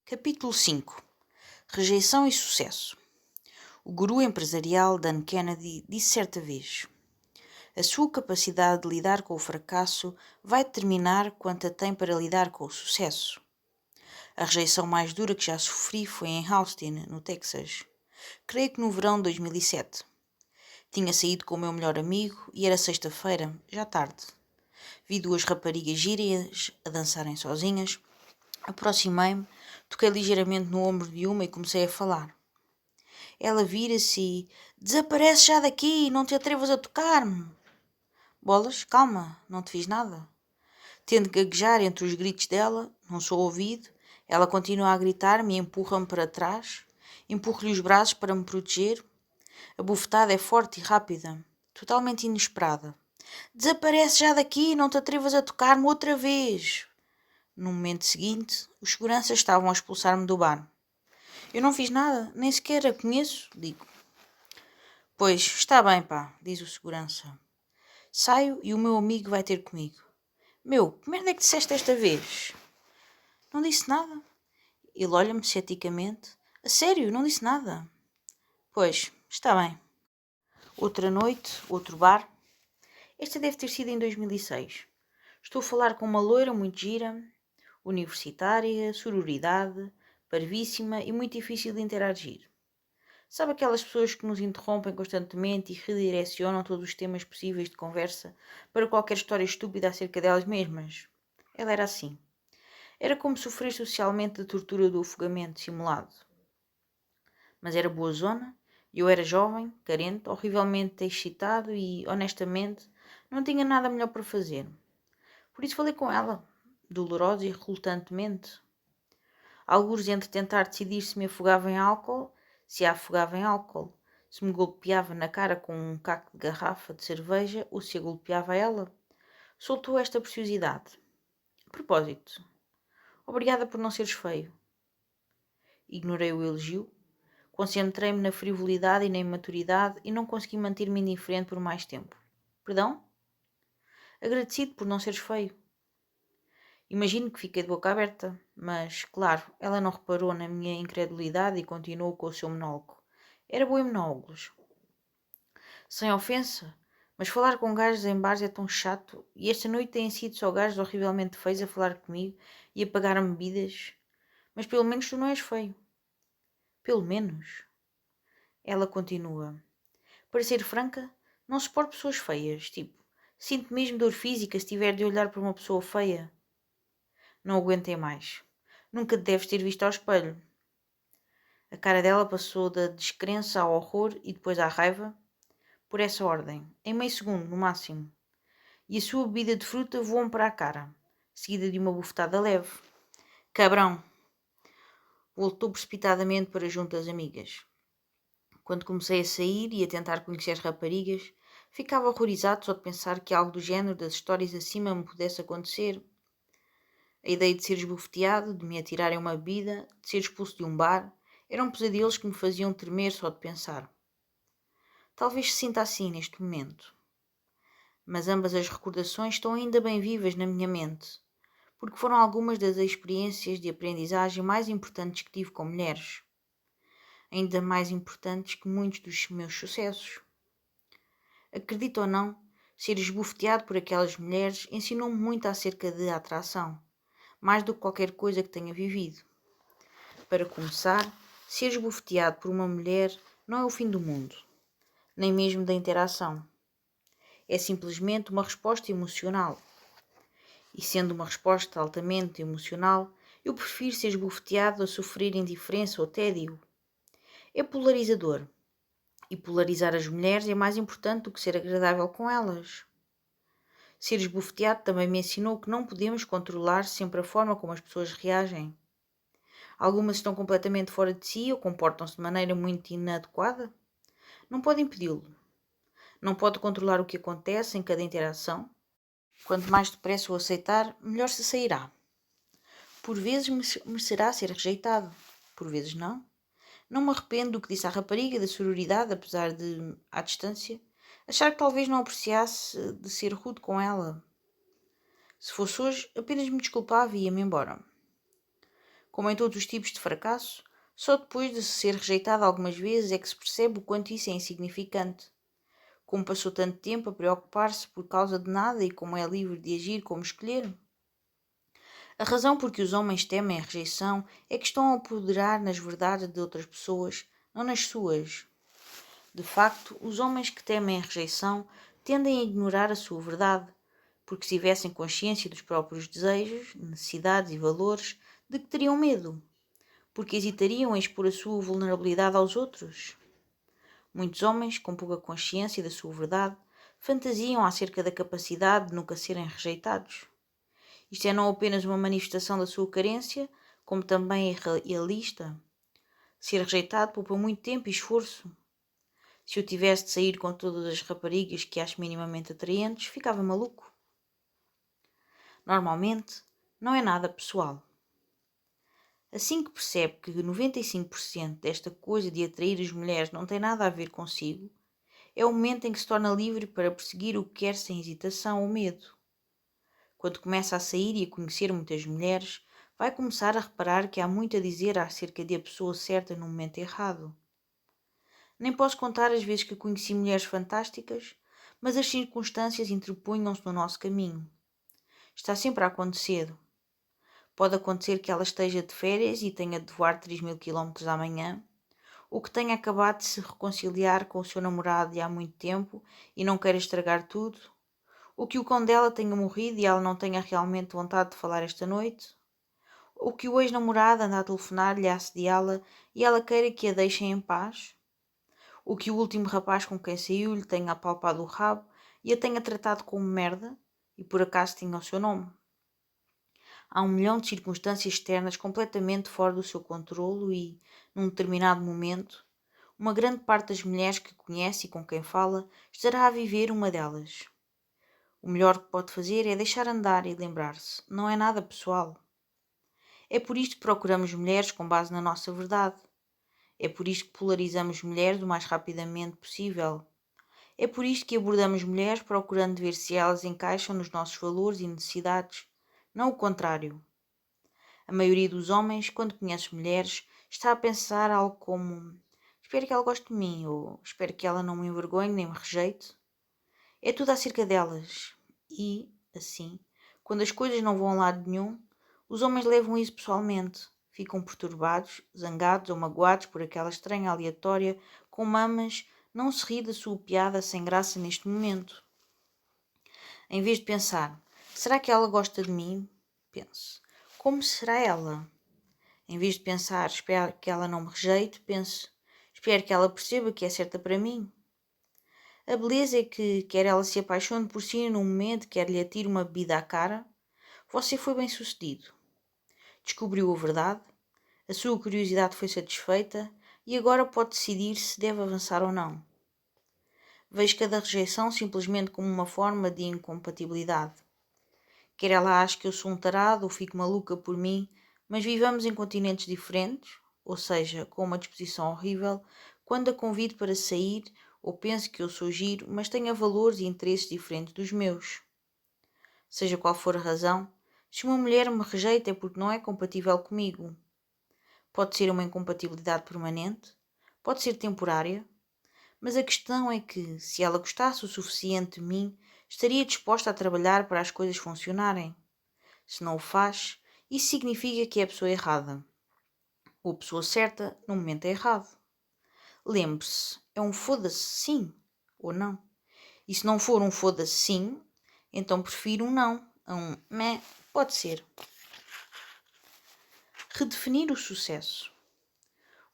Capítulo 5. Rejeição e sucesso. O guru empresarial Dan Kennedy disse certa vez: a sua capacidade de lidar com o fracasso vai determinar quanto a tem para lidar com o sucesso. A rejeição mais dura que já sofri foi em Austin, no Texas. Creio que no verão de 2007. Tinha saído com o meu melhor amigo e era sexta-feira, já tarde. Vi duas raparigas gírias a dançarem sozinhas. Aproximei-me, toquei ligeiramente no ombro de uma e comecei a falar. Ela vira-se e: desaparece já daqui, não te atrevas a tocar-me. Bolas, calma, não te fiz nada. Tendo de gaguejar entre os gritos dela, não sou ouvido, ela continua a gritar-me e empurra-me para trás. Empurro-lhe os braços para me proteger. A bufetada é forte e rápida, totalmente inesperada. Desaparece já daqui, não te atrevas a tocar-me outra vez. No momento seguinte, os seguranças estavam a expulsar-me do bar. Eu não fiz nada, nem sequer a conheço, digo. Pois, está bem, pá, diz o segurança. Saio e o meu amigo vai ter comigo. Meu, que merda é que disseste esta vez? Não disse nada. Ele olha-me ceticamente. A sério, não disse nada. Pois, está bem. Outra noite, outro bar. Esta deve ter sido em 2006. Estou a falar com uma loira muito gira, universitária, sororidade, parvíssima e muito difícil de interagir. Sabe aquelas pessoas que nos interrompem constantemente e redirecionam todos os temas possíveis de conversa para qualquer história estúpida acerca delas mesmas? Ela era assim. Era como sofrer socialmente da tortura do afogamento simulado. Mas era boa zona, e eu era jovem, carente, horrivelmente excitado e, honestamente, não tinha nada melhor para fazer. Por isso falei com ela, dolorosa e relutantemente. Algures entre tentar decidir se me afogava em álcool, se a afogava em álcool, se me golpeava na cara com um caco de garrafa de cerveja ou se a golpeava a ela, soltou esta preciosidade. Propósito. Obrigada por não seres feio. Ignorei o elogio, concentrei-me na frivolidade e na imaturidade e não consegui manter-me indiferente por mais tempo. Perdão? Agradecido por não seres feio. Imagino que fiquei de boca aberta, mas, claro, ela não reparou na minha incredulidade e continuou com o seu monólogo. Era bom em monólogos. Sem ofensa, mas falar com gajos em bares é tão chato e esta noite têm sido só gajos horrivelmente feios a falar comigo e a pagar-me bebidas. Mas pelo menos tu não és feio. Pelo menos. Ela continua. Para ser franca, não suporto pessoas feias, tipo, sinto mesmo dor física se tiver de olhar para uma pessoa feia. Não aguentei mais. Nunca te deves ter visto ao espelho. A cara dela passou da descrença ao horror e depois à raiva, por essa ordem, em meio segundo, no máximo. E a sua bebida de fruta voou-me para a cara, seguida de uma bufetada leve. Cabrão! Voltou precipitadamente para junto das amigas. Quando comecei a sair e a tentar conhecer as raparigas, ficava horrorizado só de pensar que algo do género das histórias acima me pudesse acontecer. A ideia de ser esbofeteado, de me atirarem uma bebida, de ser expulso de um bar, eram pesadelos que me faziam tremer só de pensar. Talvez se sinta assim neste momento. Mas ambas as recordações estão ainda bem vivas na minha mente, porque foram algumas das experiências de aprendizagem mais importantes que tive com mulheres. Ainda mais importantes que muitos dos meus sucessos. Acredito ou não, ser esbofeteado por aquelas mulheres ensinou-me muito acerca de atração, mais do que qualquer coisa que tenha vivido. Para começar, ser esbofeteado por uma mulher não é o fim do mundo, nem mesmo da interação. É simplesmente uma resposta emocional. E sendo uma resposta altamente emocional, eu prefiro ser esbofeteado a sofrer indiferença ou tédio. É polarizador. E polarizar as mulheres é mais importante do que ser agradável com elas. Ser esbofeteado também me ensinou que não podemos controlar sempre a forma como as pessoas reagem. Algumas estão completamente fora de si ou comportam-se de maneira muito inadequada. Não pode impedi-lo. Não pode controlar o que acontece em cada interação. Quanto mais depressa o aceitar, melhor se sairá. Por vezes merecerá ser rejeitado, por vezes não. Não me arrependo do que disse à rapariga da sororidade, apesar de, à distância, achar que talvez não apreciasse de ser rude com ela. Se fosse hoje, apenas me desculpava e ia-me embora. Como em todos os tipos de fracasso, só depois de se ser rejeitado algumas vezes é que se percebe o quanto isso é insignificante. Como passou tanto tempo a preocupar-se por causa de nada e como é livre de agir como escolher. A razão por que os homens temem a rejeição é que estão a apoderar nas verdades de outras pessoas, não nas suas. De facto, os homens que temem a rejeição tendem a ignorar a sua verdade, porque se tivessem consciência dos próprios desejos, necessidades e valores, de que teriam medo? Porque hesitariam em expor a sua vulnerabilidade aos outros? Muitos homens, com pouca consciência da sua verdade, fantasiam acerca da capacidade de nunca serem rejeitados. Isto é não apenas uma manifestação da sua carência, como também é realista. Ser rejeitado poupa muito tempo e esforço. Se eu tivesse de sair com todas as raparigas que acho minimamente atraentes, ficava maluco. Normalmente, não é nada pessoal. Assim que percebe que 95% desta coisa de atrair as mulheres não tem nada a ver consigo, é o momento em que se torna livre para perseguir o que quer sem hesitação ou medo. Quando começa a sair e a conhecer muitas mulheres, vai começar a reparar que há muito a dizer acerca de a pessoa certa no momento errado. Nem posso contar as vezes que conheci mulheres fantásticas, mas as circunstâncias interpunham-se no nosso caminho. Está sempre a acontecer. Pode acontecer que ela esteja de férias e tenha de voar 3.000 quilómetros amanhã, ou que tenha acabado de se reconciliar com o seu namorado de há muito tempo e não queira estragar tudo, ou que o cão dela tenha morrido e ela não tenha realmente vontade de falar esta noite, ou que o ex-namorado anda a telefonar-lhe a assediá-la e ela queira que a deixem em paz, ou que o último rapaz com quem saiu lhe tenha apalpado o rabo e a tenha tratado como merda e por acaso tinha o seu nome. Há 1 milhão de circunstâncias externas completamente fora do seu controlo e, num determinado momento, uma grande parte das mulheres que conhece e com quem fala estará a viver uma delas. O melhor que pode fazer é deixar andar e lembrar-se, não é nada pessoal. É por isto que procuramos mulheres com base na nossa verdade. É por isto que polarizamos mulheres o mais rapidamente possível. É por isto que abordamos mulheres procurando ver se elas encaixam nos nossos valores e necessidades, não o contrário. A maioria dos homens, quando conhece mulheres, está a pensar algo como: espero que ela goste de mim, ou espero que ela não me envergonhe nem me rejeite. É tudo acerca delas. E, assim, quando as coisas não vão a lado nenhum, os homens levam isso pessoalmente. Ficam perturbados, zangados ou magoados por aquela estranha aleatória com mamas não se ri da sua piada sem graça neste momento. Em vez de pensar, será que ela gosta de mim? Pense, como será ela? Em vez de pensar, espero que ela não me rejeite, pense, espero que ela perceba que é certa para mim. A beleza é que, quer ela se apaixone por si num momento, quer lhe atire uma bebida à cara, você foi bem sucedido. Descobriu a verdade, a sua curiosidade foi satisfeita e agora pode decidir se deve avançar ou não. Vejo cada rejeição simplesmente como uma forma de incompatibilidade. Quer ela ache que eu sou um tarado ou fique maluca por mim, mas vivamos em continentes diferentes, ou seja, com uma disposição horrível, quando a convido para sair ou penso que eu sou giro, mas tenha valores e interesses diferentes dos meus. Seja qual for a razão, se uma mulher me rejeita é porque não é compatível comigo. Pode ser uma incompatibilidade permanente, pode ser temporária, mas a questão é que, se ela gostasse o suficiente de mim, estaria disposta a trabalhar para as coisas funcionarem. Se não o faz, isso significa que é a pessoa errada. Ou a pessoa certa no momento errado. Lembre-se, é um foda-se sim ou não. E se não for um foda-se sim, então prefiro um não a um meh, pode ser. Redefinir o sucesso.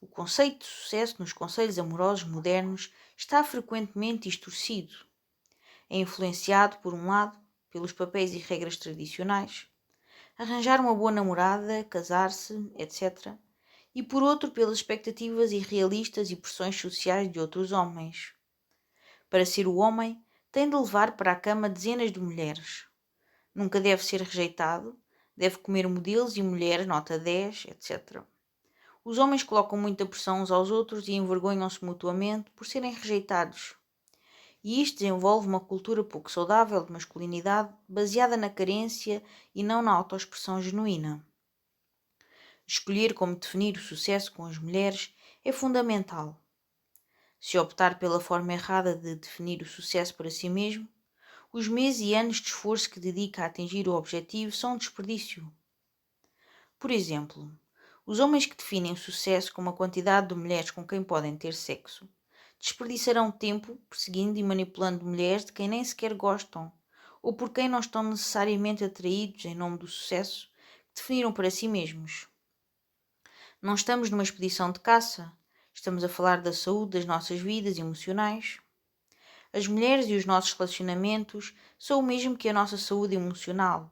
O conceito de sucesso nos conselhos amorosos modernos está frequentemente distorcido. É influenciado, por um lado, pelos papéis e regras tradicionais, arranjar uma boa namorada, casar-se, etc., e por outro pelas expectativas irrealistas e pressões sociais de outros homens. Para ser o homem, tem de levar para a cama dezenas de mulheres. Nunca deve ser rejeitado, deve comer modelos e mulheres nota 10, etc. Os homens colocam muita pressão uns aos outros e envergonham-se mutuamente por serem rejeitados. E isto desenvolve uma cultura pouco saudável de masculinidade baseada na carência e não na autoexpressão genuína. Escolher como definir o sucesso com as mulheres é fundamental. Se optar pela forma errada de definir o sucesso para si mesmo, os meses e anos de esforço que dedica a atingir o objetivo são um desperdício. Por exemplo, os homens que definem o sucesso como a quantidade de mulheres com quem podem ter sexo desperdiçarão tempo perseguindo e manipulando mulheres de quem nem sequer gostam ou por quem não estão necessariamente atraídos em nome do sucesso que definiram para si mesmos. Não estamos numa expedição de caça, estamos a falar da saúde das nossas vidas emocionais. As mulheres e os nossos relacionamentos são o mesmo que a nossa saúde emocional,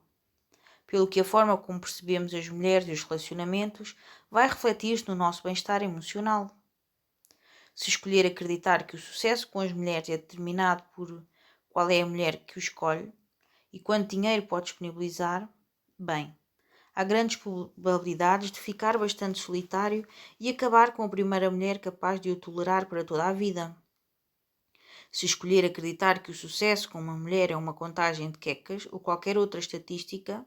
pelo que a forma como percebemos as mulheres e os relacionamentos vai refletir-se no nosso bem-estar emocional. Se escolher acreditar que o sucesso com as mulheres é determinado por qual é a mulher que o escolhe e quanto dinheiro pode disponibilizar, bem, há grandes probabilidades de ficar bastante solitário e acabar com a primeira mulher capaz de o tolerar para toda a vida. Se escolher acreditar que o sucesso com uma mulher é uma contagem de quecas ou qualquer outra estatística,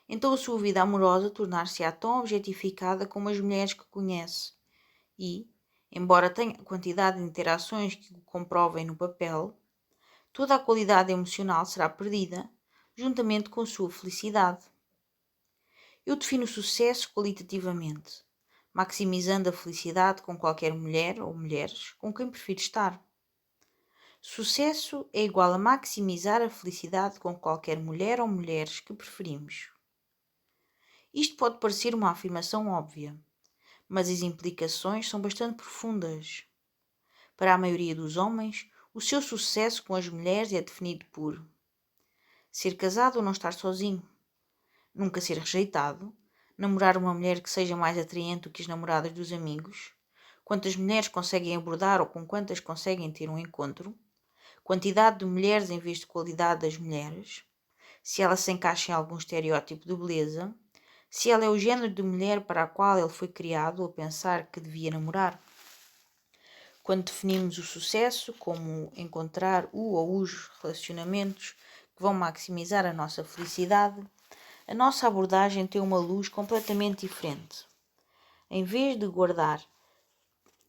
então a sua vida amorosa tornar-se-á tão objetificada como as mulheres que conhece e, embora tenha quantidade de interações que o comprovem no papel, toda a qualidade emocional será perdida, juntamente com a sua felicidade. Eu defino sucesso qualitativamente, maximizando a felicidade com qualquer mulher ou mulheres com quem prefiro estar. Sucesso é igual a maximizar a felicidade com qualquer mulher ou mulheres que preferimos. Isto pode parecer uma afirmação óbvia, mas as implicações são bastante profundas. Para a maioria dos homens, o seu sucesso com as mulheres é definido por ser casado ou não estar sozinho, nunca ser rejeitado, namorar uma mulher que seja mais atraente do que as namoradas dos amigos, quantas mulheres conseguem abordar ou com quantas conseguem ter um encontro, quantidade de mulheres em vez de qualidade das mulheres, se ela se encaixa em algum estereótipo de beleza, se ela é o género de mulher para a qual ele foi criado ou pensar que devia namorar. Quando definimos o sucesso como encontrar o ou os relacionamentos que vão maximizar a nossa felicidade, a nossa abordagem tem uma luz completamente diferente. Em vez de guardar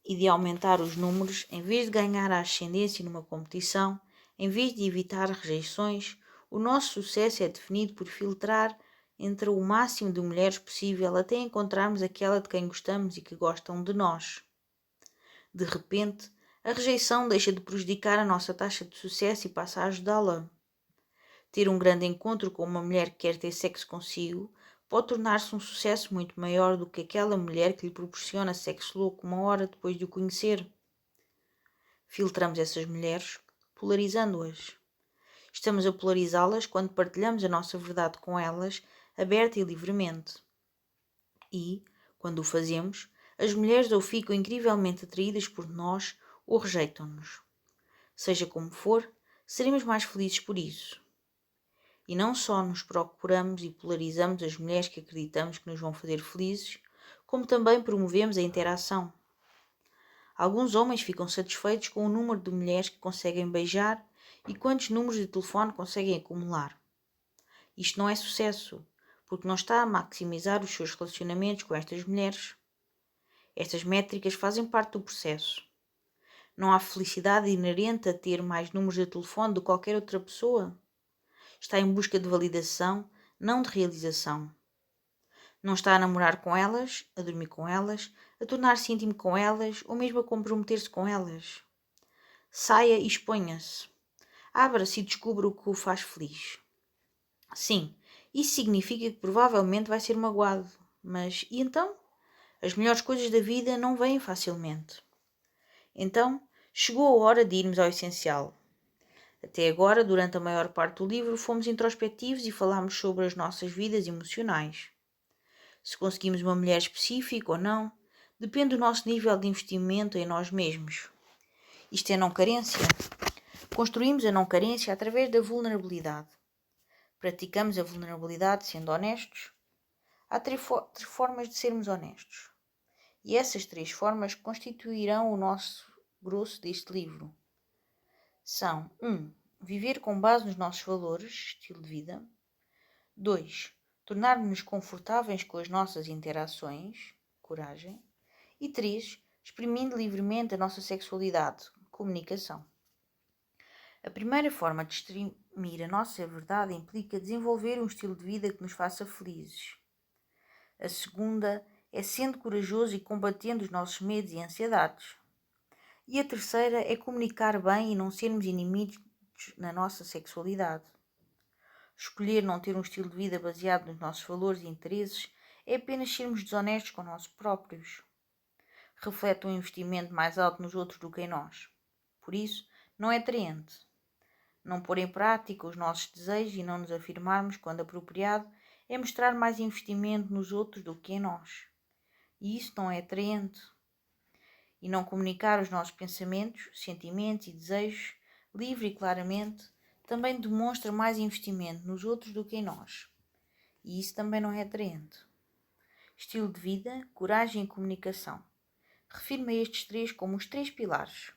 e de aumentar os números, em vez de ganhar a ascendência numa competição, em vez de evitar rejeições, o nosso sucesso é definido por filtrar entre o máximo de mulheres possível até encontrarmos aquela de quem gostamos e que gostam de nós. De repente, a rejeição deixa de prejudicar a nossa taxa de sucesso e passa a ajudá-la. Ter um grande encontro com uma mulher que quer ter sexo consigo pode tornar-se um sucesso muito maior do que aquela mulher que lhe proporciona sexo louco uma hora depois de o conhecer. Filtramos essas mulheres, polarizando-as. Estamos a polarizá-las quando partilhamos a nossa verdade com elas, aberta e livremente. E, quando o fazemos, as mulheres ou ficam incrivelmente atraídas por nós ou rejeitam-nos. Seja como for, seremos mais felizes por isso. E não só nos procuramos e polarizamos as mulheres que acreditamos que nos vão fazer felizes, como também promovemos a interação. Alguns homens ficam satisfeitos com o número de mulheres que conseguem beijar e quantos números de telefone conseguem acumular. Isto não é sucesso, porque não está a maximizar os seus relacionamentos com estas mulheres. Estas métricas fazem parte do processo. Não há felicidade inerente a ter mais números de telefone do que qualquer outra pessoa. Está em busca de validação, não de realização. Não está a namorar com elas, a dormir com elas, a tornar-se íntimo com elas ou mesmo a comprometer-se com elas. Saia e exponha-se. Abra-se e descubra o que o faz feliz. Sim, isso significa que provavelmente vai ser magoado. Mas e então? As melhores coisas da vida não vêm facilmente. Então, chegou a hora de irmos ao essencial. Até agora, durante a maior parte do livro, fomos introspectivos e falámos sobre as nossas vidas emocionais. Se conseguimos uma mulher específica ou não, depende do nosso nível de investimento em nós mesmos. Isto é não carência. Construímos a não carência através da vulnerabilidade. Praticamos a vulnerabilidade sendo honestos. Há três formas de sermos honestos. E essas três formas constituirão o nosso grosso deste livro. São 1. Viver com base nos nossos valores, estilo de vida. 2. Tornar-nos confortáveis com as nossas interações, coragem. E 3. Exprimindo livremente a nossa sexualidade, comunicação. A primeira forma de exprimir a nossa verdade implica desenvolver um estilo de vida que nos faça felizes. A segunda é sendo corajoso e combatendo os nossos medos e ansiedades. E a terceira é comunicar bem e não sermos inimigos na nossa sexualidade. Escolher não ter um estilo de vida baseado nos nossos valores e interesses é apenas sermos desonestos com nós próprios. Reflete um investimento mais alto nos outros do que em nós. Por isso, não é atraente. Não pôr em prática os nossos desejos e não nos afirmarmos quando apropriado é mostrar mais investimento nos outros do que em nós. E isso não é atraente. E não comunicar os nossos pensamentos, sentimentos e desejos livre e claramente também demonstra mais investimento nos outros do que em nós. E isso também não é atraente. Estilo de vida, coragem e comunicação. Refiro-me a estes três como os 3 pilares.